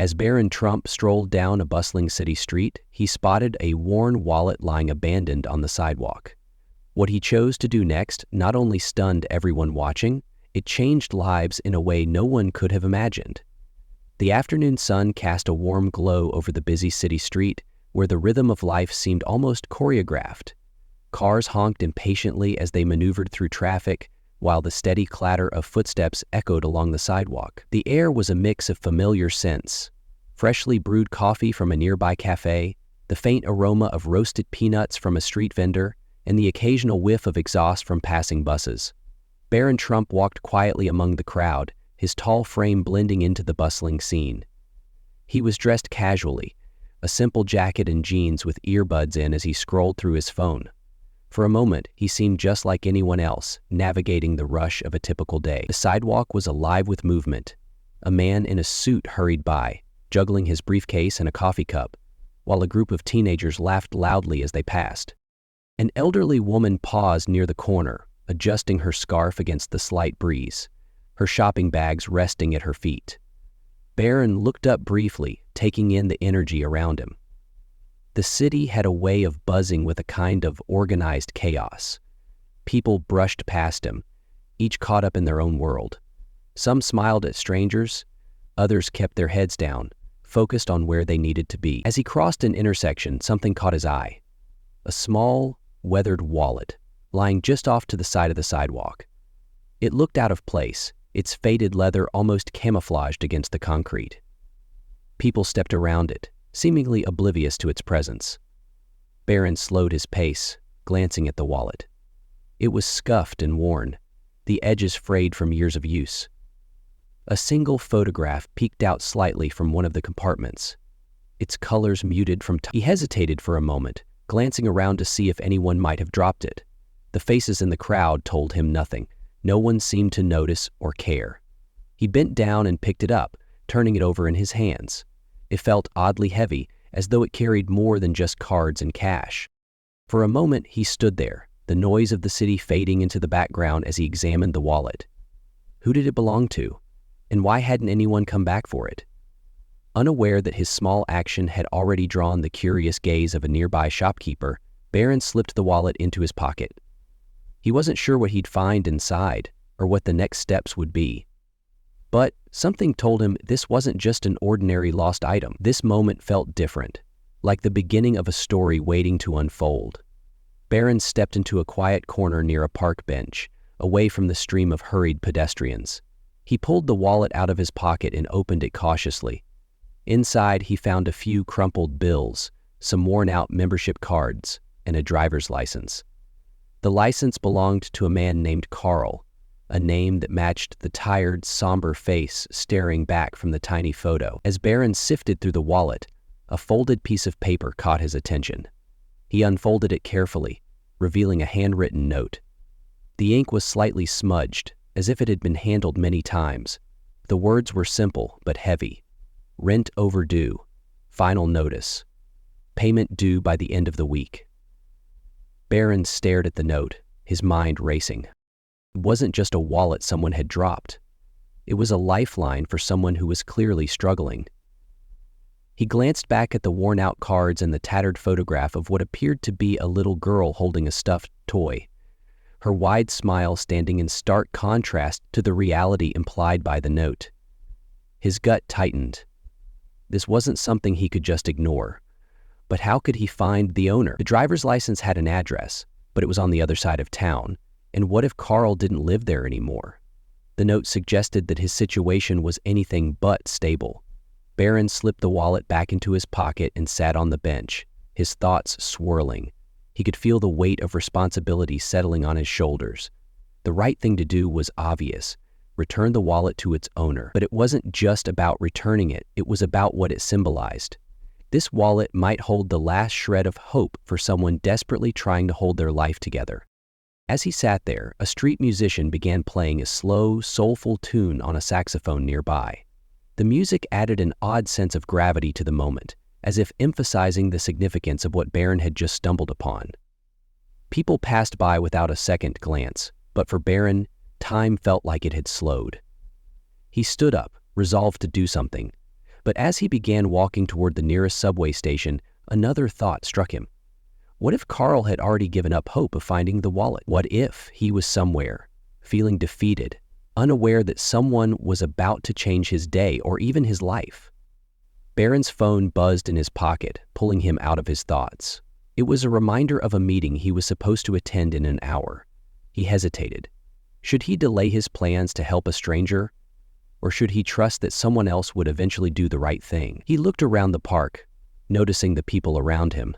As Barron Trump strolled down a bustling city street, he spotted a worn wallet lying abandoned on the sidewalk. What he chose to do next not only stunned everyone watching, it changed lives in a way no one could have imagined. The afternoon sun cast a warm glow over the busy city street, where the rhythm of life seemed almost choreographed. Cars honked impatiently as they maneuvered through traffic, while the steady clatter of footsteps echoed along the sidewalk. The air was a mix of familiar scents: freshly brewed coffee from a nearby cafe, the faint aroma of roasted peanuts from a street vendor, and the occasional whiff of exhaust from passing buses. Barron Trump walked quietly among the crowd, his tall frame blending into the bustling scene. He was dressed casually, a simple jacket and jeans with earbuds in as he scrolled through his phone. For a moment, he seemed just like anyone else, navigating the rush of a typical day. The sidewalk was alive with movement. A man in a suit hurried by, juggling his briefcase and a coffee cup, while a group of teenagers laughed loudly as they passed. An elderly woman paused near the corner, adjusting her scarf against the slight breeze, her shopping bags resting at her feet. Barron looked up briefly, taking in the energy around him. The city had a way of buzzing with a kind of organized chaos. People brushed past him, each caught up in their own world. Some smiled at strangers, others kept their heads down, focused on where they needed to be. As he crossed an intersection, something caught his eye. A small, weathered wallet, lying just off to the side of the sidewalk. It looked out of place, its faded leather almost camouflaged against the concrete. People stepped around it, seemingly oblivious to its presence. Barron slowed his pace, glancing at the wallet. It was scuffed and worn, the edges frayed from years of use. A single photograph peeked out slightly from one of the compartments, its colors muted from time. He hesitated for a moment, glancing around to see if anyone might have dropped it. The faces in the crowd told him nothing. No one seemed to notice or care. He bent down and picked it up, turning it over in his hands. It felt oddly heavy, as though it carried more than just cards and cash. For a moment, he stood there, the noise of the city fading into the background as he examined the wallet. Who did it belong to? And why hadn't anyone come back for it? Unaware that his small action had already drawn the curious gaze of a nearby shopkeeper, Barron slipped the wallet into his pocket. He wasn't sure what he'd find inside, or what the next steps would be. But something told him this wasn't just an ordinary lost item. This moment felt different, like the beginning of a story waiting to unfold. Barron stepped into a quiet corner near a park bench, away from the stream of hurried pedestrians. He pulled the wallet out of his pocket and opened it cautiously. Inside, he found a few crumpled bills, some worn-out membership cards, and a driver's license. The license belonged to a man named Carl, a name that matched the tired, somber face staring back from the tiny photo. As Barron sifted through the wallet, a folded piece of paper caught his attention. He unfolded it carefully, revealing a handwritten note. The ink was slightly smudged, as if it had been handled many times. The words were simple but heavy. Rent overdue. Final notice. Payment due by the end of the week. Barron stared at the note, his mind racing. It wasn't just a wallet someone had dropped. It was a lifeline for someone who was clearly struggling. He glanced back at the worn-out cards and the tattered photograph of what appeared to be a little girl holding a stuffed toy, her wide smile standing in stark contrast to the reality implied by the note. His gut tightened. This wasn't something he could just ignore. But how could he find the owner? The driver's license had an address, but it was on the other side of town. And what if Carl didn't live there anymore? The note suggested that his situation was anything but stable. Barron slipped the wallet back into his pocket and sat on the bench, his thoughts swirling. He could feel the weight of responsibility settling on his shoulders. The right thing to do was obvious: return the wallet to its owner. But it wasn't just about returning it, it was about what it symbolized. This wallet might hold the last shred of hope for someone desperately trying to hold their life together. As he sat there, a street musician began playing a slow, soulful tune on a saxophone nearby. The music added an odd sense of gravity to the moment, as if emphasizing the significance of what Barron had just stumbled upon. People passed by without a second glance, but for Barron, time felt like it had slowed. He stood up, resolved to do something, But as he began walking toward the nearest subway station, another thought struck him. What if Carl had already given up hope of finding the wallet? What if he was somewhere, feeling defeated, unaware that someone was about to change his day or even his life? Barron's phone buzzed in his pocket, pulling him out of his thoughts. It was a reminder of a meeting he was supposed to attend in an hour. He hesitated. Should he delay his plans to help a stranger? Or should he trust that someone else would eventually do the right thing? He looked around the park, noticing the people around him,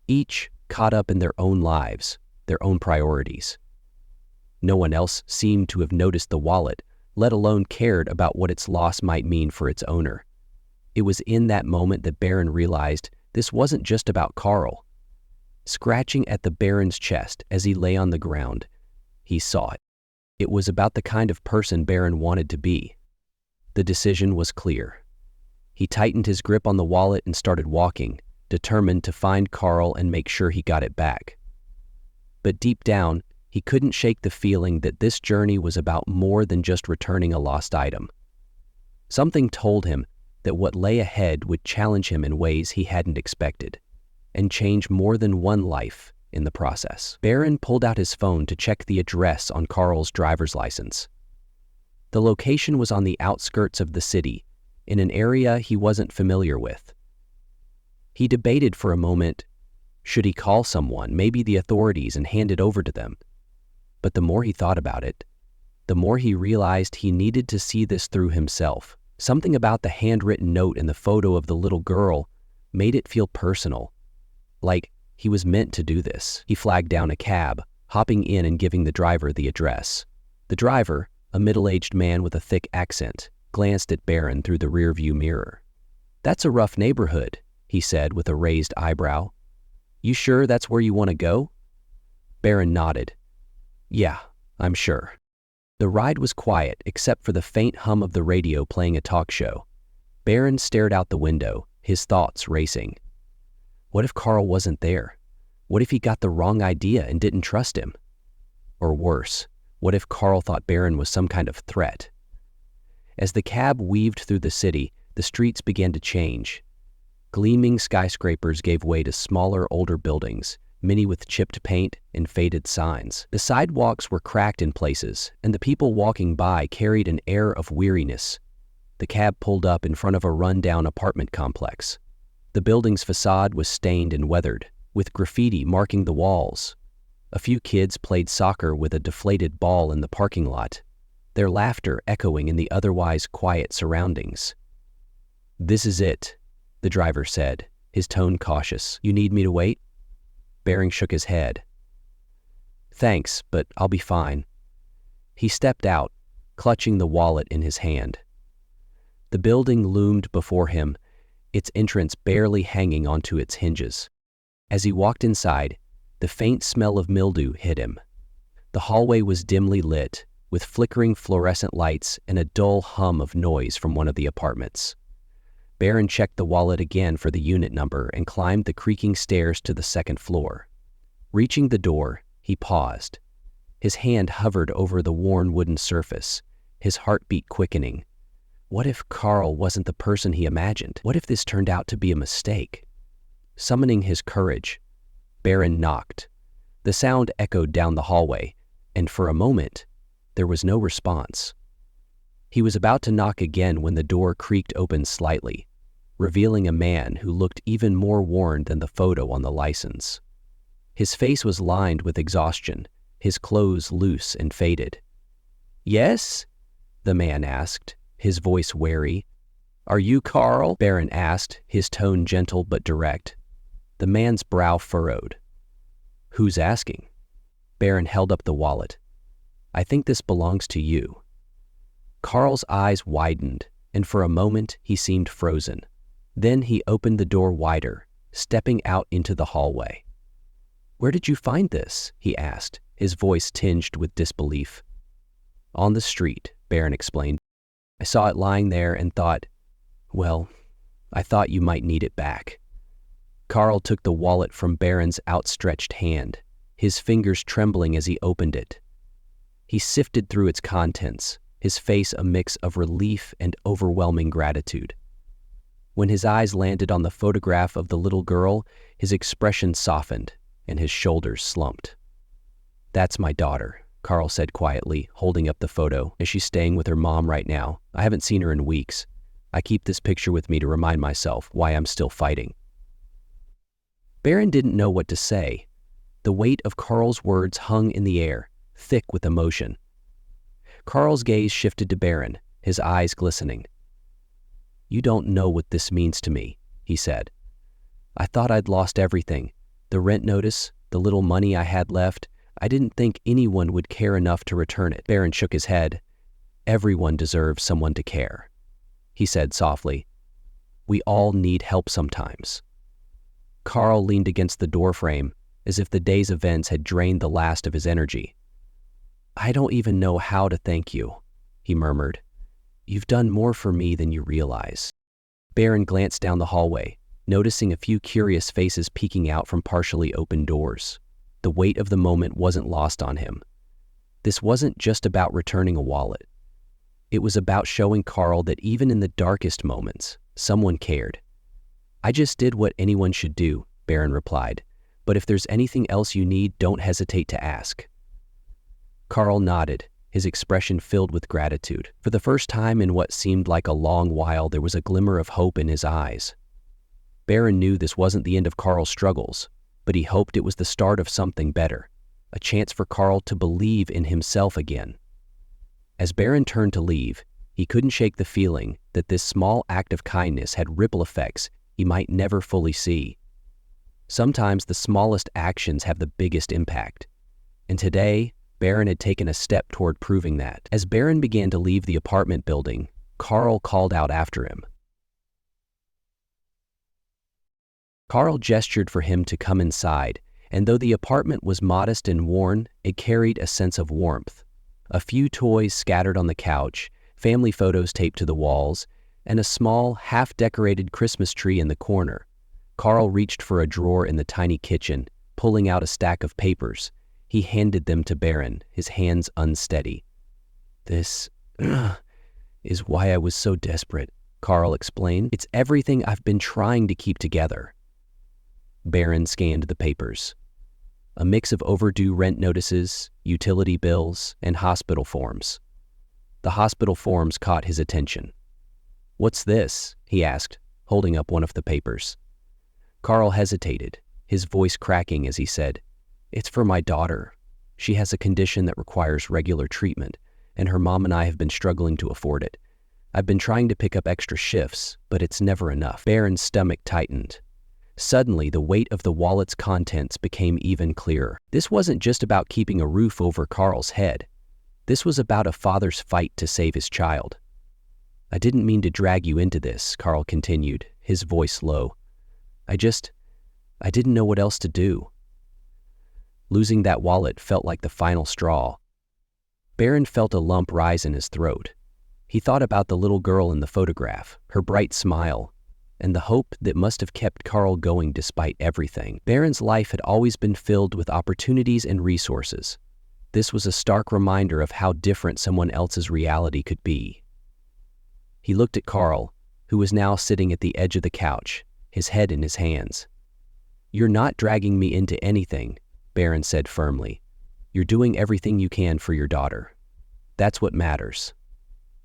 each caught up in their own lives, their own priorities. No one else seemed to have noticed the wallet, let alone cared about what its loss might mean for its owner. It was in that moment that Barron realized this wasn't just about Carl. Scratching at the Baron's chest as he lay on the ground, he saw it. It was about the kind of person Barron wanted to be. The decision was clear. He tightened his grip on the wallet and started walking, determined to find Carl and make sure he got it back. But deep down, he couldn't shake the feeling that this journey was about more than just returning a lost item. Something told him that what lay ahead would challenge him in ways he hadn't expected, and change more than one life in the process. Barron pulled out his phone to check the address on Carl's driver's license. The location was on the outskirts of the city, in an area he wasn't familiar with. He debated for a moment, should he call someone, maybe the authorities, and hand it over to them? But the more he thought about it, the more he realized he needed to see this through himself. Something about the handwritten note and the photo of the little girl made it feel personal, like he was meant to do this. He flagged down a cab, hopping in and giving the driver the address. The driver, a middle-aged man with a thick accent, glanced at Barron through the rearview mirror. "That's a rough neighborhood," he said with a raised eyebrow. "You sure that's where you want to go?" Barron nodded. "Yeah, I'm sure." The ride was quiet except for the faint hum of the radio playing a talk show. Barron stared out the window, his thoughts racing. What if Carl wasn't there? What if he got the wrong idea and didn't trust him? Or worse, what if Carl thought Barron was some kind of threat? As the cab weaved through the city, the streets began to change. Gleaming skyscrapers gave way to smaller, older buildings, many with chipped paint and faded signs. The sidewalks were cracked in places, and the people walking by carried an air of weariness. The cab pulled up in front of a run-down apartment complex. The building's facade was stained and weathered, with graffiti marking the walls. A few kids played soccer with a deflated ball in the parking lot, their laughter echoing in the otherwise quiet surroundings. "This is it," the driver said, his tone cautious. "You need me to wait?" Barron shook his head. "Thanks, but I'll be fine." He stepped out, clutching the wallet in his hand. The building loomed before him, its entrance barely hanging onto its hinges. As he walked inside, the faint smell of mildew hit him. The hallway was dimly lit, with flickering fluorescent lights and a dull hum of noise from one of the apartments. Barron checked the wallet again for the unit number and climbed the creaking stairs to the second floor. Reaching the door, he paused. His hand hovered over the worn wooden surface, his heartbeat quickening. What if Carl wasn't the person he imagined? What if this turned out to be a mistake? Summoning his courage, Barron knocked. The sound echoed down the hallway, and for a moment, there was no response. He was about to knock again when the door creaked open slightly, revealing a man who looked even more worn than the photo on the license. His face was lined with exhaustion, his clothes loose and faded. "Yes?" the man asked, his voice wary. "Are you Carl?" Barron asked, his tone gentle but direct. The man's brow furrowed. "Who's asking?" Barron held up the wallet. "I think this belongs to you." Carl's eyes widened, and for a moment he seemed frozen. Then he opened the door wider, stepping out into the hallway. "Where did you find this?" he asked, his voice tinged with disbelief. "On the street," Barron explained. "I saw it lying there and thought, I thought you might need it back." Carl took the wallet from Barron's outstretched hand, his fingers trembling as he opened it. He sifted through its contents, his face a mix of relief and overwhelming gratitude. When his eyes landed on the photograph of the little girl, his expression softened and his shoulders slumped. "That's my daughter," Carl said quietly, holding up the photo. "Is she staying with her mom right now? I haven't seen her in weeks. I keep this picture with me to remind myself why I'm still fighting." Barron didn't know what to say. The weight of Carl's words hung in the air, thick with emotion. Carl's gaze shifted to Barron, his eyes glistening. "You don't know what this means to me," he said. "I thought I'd lost everything. The rent notice, the little money I had left. I didn't think anyone would care enough to return it." Barron shook his head. "Everyone deserves someone to care," he said softly. "We all need help sometimes." Carl leaned against the doorframe, as if the day's events had drained the last of his energy. "I don't even know how to thank you," he murmured. "You've done more for me than you realize." Barron glanced down the hallway, noticing a few curious faces peeking out from partially open doors. The weight of the moment wasn't lost on him. This wasn't just about returning a wallet. It was about showing Carl that even in the darkest moments, someone cared. "I just did what anyone should do," Barron replied. "But if there's anything else you need, don't hesitate to ask." Carl nodded, his expression filled with gratitude. For the first time in what seemed like a long while, there was a glimmer of hope in his eyes. Barron knew this wasn't the end of Carl's struggles, but he hoped it was the start of something better, a chance for Carl to believe in himself again. As Barron turned to leave, he couldn't shake the feeling that this small act of kindness had ripple effects he might never fully see. Sometimes the smallest actions have the biggest impact, and today, Barron had taken a step toward proving that. As Barron began to leave the apartment building, Carl called out after him. Carl gestured for him to come inside, and though the apartment was modest and worn, it carried a sense of warmth. A few toys scattered on the couch, family photos taped to the walls, and a small, half-decorated Christmas tree in the corner. Carl reached for a drawer in the tiny kitchen, pulling out a stack of papers. He handed them to Barron, his hands unsteady. "This is why I was so desperate," Carl explained. "It's everything I've been trying to keep together." Barron scanned the papers. A mix of overdue rent notices, utility bills, and hospital forms. The hospital forms caught his attention. "What's this?" he asked, holding up one of the papers. Carl hesitated, his voice cracking as he said, "It's for my daughter. She has a condition that requires regular treatment, and her mom and I have been struggling to afford it. I've been trying to pick up extra shifts, but it's never enough." Barron's stomach tightened. Suddenly, the weight of the wallet's contents became even clearer. This wasn't just about keeping a roof over Carl's head. This was about a father's fight to save his child. "I didn't mean to drag you into this," Carl continued, his voice low. I didn't know what else to do." Losing that wallet felt like the final straw. Barron felt a lump rise in his throat. He thought about the little girl in the photograph, her bright smile, and the hope that must have kept Carl going despite everything. Barron's life had always been filled with opportunities and resources. This was a stark reminder of how different someone else's reality could be. He looked at Carl, who was now sitting at the edge of the couch, his head in his hands. "You're not dragging me into anything," Barron said firmly. "You're doing everything you can for your daughter. That's what matters."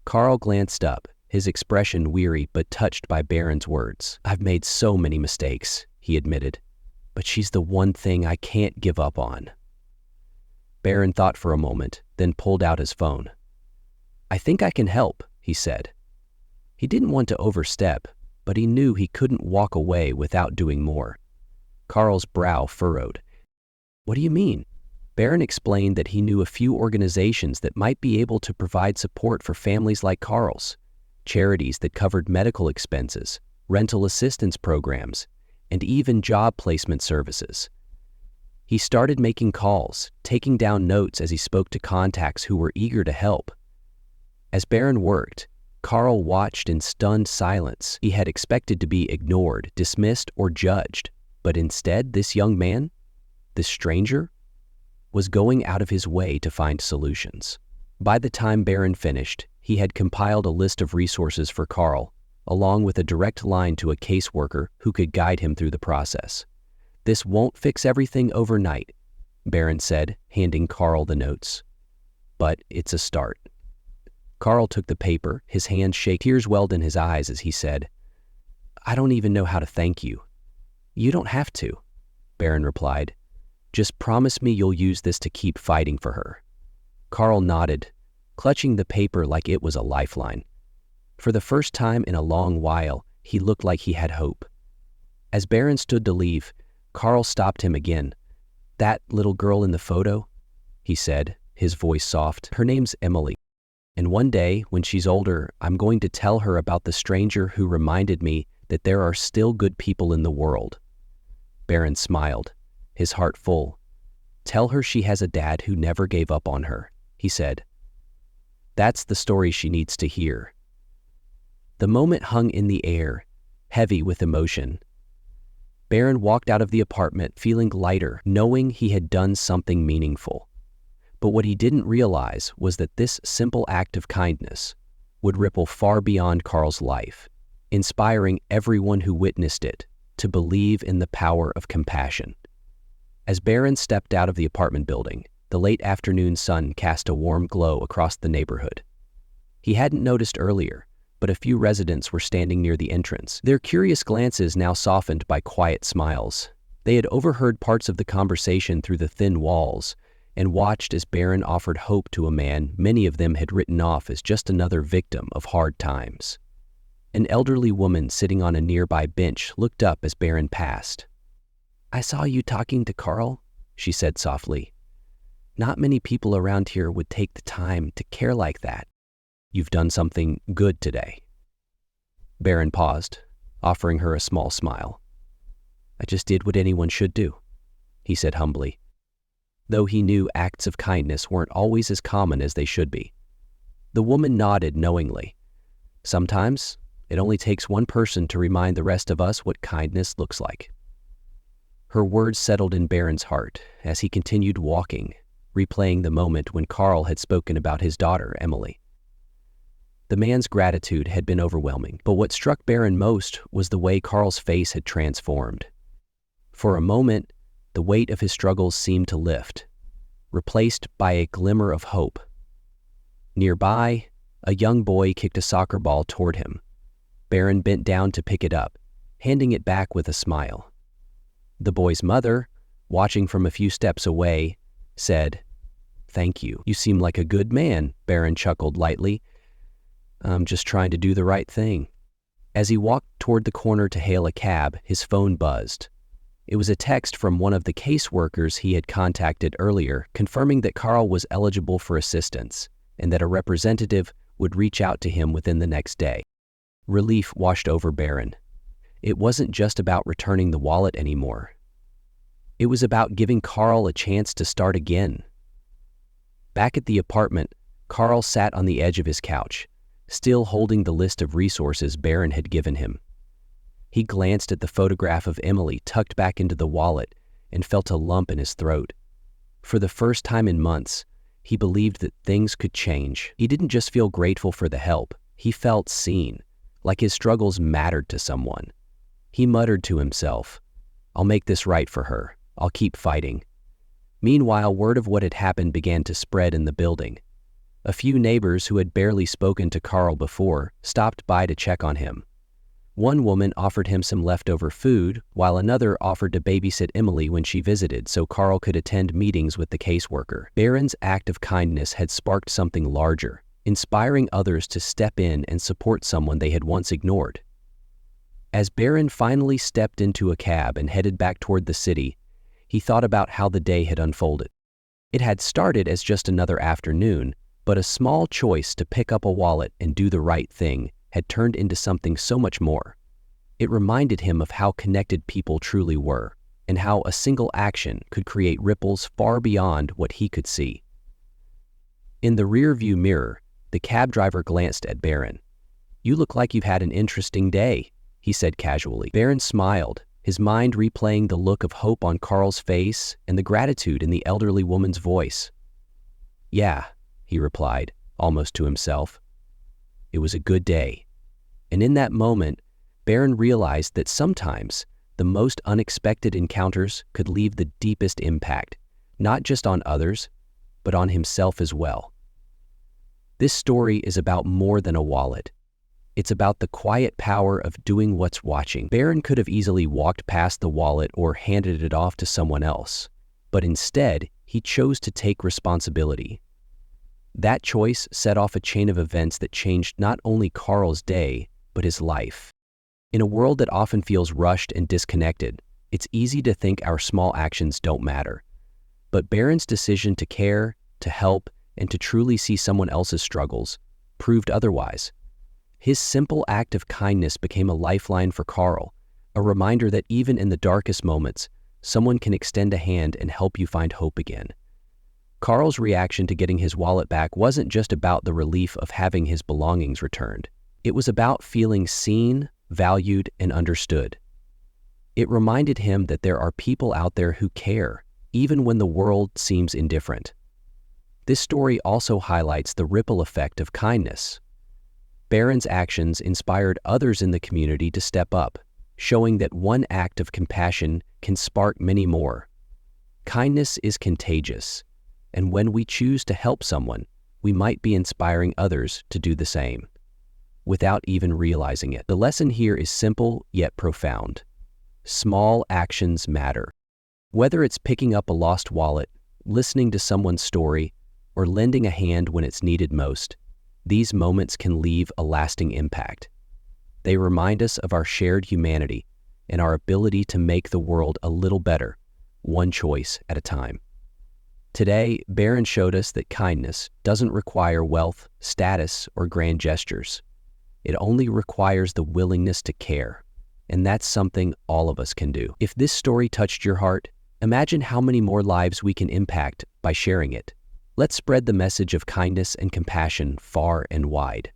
Carl glanced up, his expression weary but touched by Barron's words. "I've made so many mistakes," he admitted, "but she's the one thing I can't give up on." Barron thought for a moment, then pulled out his phone. "I think I can help," he said. He didn't want to overstep, but he knew he couldn't walk away without doing more. Carl's brow furrowed. "What do you mean?" Barron explained that he knew a few organizations that might be able to provide support for families like Carl's, charities that covered medical expenses, rental assistance programs, and even job placement services. He started making calls, taking down notes as he spoke to contacts who were eager to help. As Barron worked, Carl watched in stunned silence. He had expected to be ignored, dismissed, or judged, but instead this young man, this stranger, was going out of his way to find solutions. By the time Barron finished, he had compiled a list of resources for Carl, along with a direct line to a caseworker who could guide him through the process. "This won't fix everything overnight," Barron said, handing Carl the notes. "But it's a start." Carl took the paper, his hands shaking. Tears welled in his eyes as he said, "I don't even know how to thank you." "You don't have to," Barron replied. "Just promise me you'll use this to keep fighting for her." Carl nodded, clutching the paper like it was a lifeline. For the first time in a long while, he looked like he had hope. As Barron stood to leave, Carl stopped him again. "That little girl in the photo?" he said, his voice soft. "Her name's Emily. And one day, when she's older, I'm going to tell her about the stranger who reminded me that there are still good people in the world." Barron smiled, his heart full. "Tell her she has a dad who never gave up on her," he said. "That's the story she needs to hear." The moment hung in the air, heavy with emotion. Barron walked out of the apartment feeling lighter, knowing he had done something meaningful. But what he didn't realize was that this simple act of kindness would ripple far beyond Carl's life, inspiring everyone who witnessed it to believe in the power of compassion. As Barron stepped out of the apartment building, the late afternoon sun cast a warm glow across the neighborhood. He hadn't noticed earlier, but a few residents were standing near the entrance, their curious glances now softened by quiet smiles. They had overheard parts of the conversation through the thin walls and watched as Barron offered hope to a man many of them had written off as just another victim of hard times. An elderly woman sitting on a nearby bench looked up as Barron passed. "I saw you talking to Carl," she said softly. "Not many people around here would take the time to care like that. You've done something good today." Barron paused, offering her a small smile. "I just did what anyone should do," he said humbly, though he knew acts of kindness weren't always as common as they should be. The woman nodded knowingly. Sometimes it only takes one person to remind the rest of us what kindness looks like. Her words settled in Barron's heart as he continued walking, replaying the moment when Carl had spoken about his daughter, Emily. The man's gratitude had been overwhelming, but what struck Barron most was the way Carl's face had transformed. For a moment, the weight of his struggles seemed to lift, replaced by a glimmer of hope. Nearby, a young boy kicked a soccer ball toward him. Barron bent down to pick it up, handing it back with a smile. The boy's mother, watching from a few steps away, said, "Thank you. You seem like a good man," Barron chuckled lightly. "I'm just trying to do the right thing." As he walked toward the corner to hail a cab, his phone buzzed. It was a text from one of the caseworkers he had contacted earlier, confirming that Carl was eligible for assistance and that a representative would reach out to him within the next day. Relief washed over Barron. It wasn't just about returning the wallet anymore. It was about giving Carl a chance to start again. Back at the apartment, Carl sat on the edge of his couch, still holding the list of resources Barron had given him. He glanced at the photograph of Emily tucked back into the wallet and felt a lump in his throat. For the first time in months, he believed that things could change. He didn't just feel grateful for the help, he felt seen, like his struggles mattered to someone. He muttered to himself, "I'll make this right for her. I'll keep fighting." Meanwhile, word of what had happened began to spread in the building. A few neighbors who had barely spoken to Carl before stopped by to check on him. One woman offered him some leftover food, while another offered to babysit Emily when she visited so Carl could attend meetings with the caseworker. Barron's act of kindness had sparked something larger, inspiring others to step in and support someone they had once ignored. As Barron finally stepped into a cab and headed back toward the city, he thought about how the day had unfolded. It had started as just another afternoon, but a small choice to pick up a wallet and do the right thing had turned into something so much more. It reminded him of how connected people truly were, and how a single action could create ripples far beyond what he could see. In the rearview mirror, the cab driver glanced at Barron. "You look like you've had an interesting day," he said casually. Barron smiled, his mind replaying the look of hope on Carl's face and the gratitude in the elderly woman's voice. "Yeah," he replied, almost to himself. "It was a good day, And in that moment, Barron realized that sometimes the most unexpected encounters could leave the deepest impact, not just on others, but on himself as well. This story is about more than a wallet. It's about the quiet power of doing what's watching. Barron could have easily walked past the wallet or handed it off to someone else, but instead, he chose to take responsibility. That choice set off a chain of events that changed not only Carl's day, but his life. In a world that often feels rushed and disconnected, it's easy to think our small actions don't matter. But Barron's decision to care, to help, and to truly see someone else's struggles proved otherwise. His simple act of kindness became a lifeline for Carl, a reminder that even in the darkest moments, someone can extend a hand and help you find hope again. Carl's reaction to getting his wallet back wasn't just about the relief of having his belongings returned. It was about feeling seen, valued, and understood. It reminded him that there are people out there who care, even when the world seems indifferent. This story also highlights the ripple effect of kindness. Barron's actions inspired others in the community to step up, showing that one act of compassion can spark many more. Kindness is contagious, and when we choose to help someone, we might be inspiring others to do the same, without even realizing it. The lesson here is simple yet profound. Small actions matter. Whether it's picking up a lost wallet, listening to someone's story, or lending a hand when it's needed most, these moments can leave a lasting impact. They remind us of our shared humanity and our ability to make the world a little better, one choice at a time. Today, Barron showed us that kindness doesn't require wealth, status, or grand gestures. It only requires the willingness to care, and that's something all of us can do. If this story touched your heart, imagine how many more lives we can impact by sharing it. Let's spread the message of kindness and compassion far and wide.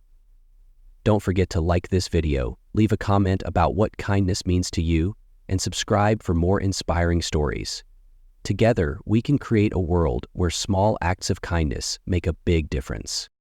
Don't forget to like this video, leave a comment about what kindness means to you, and subscribe for more inspiring stories. Together, we can create a world where small acts of kindness make a big difference.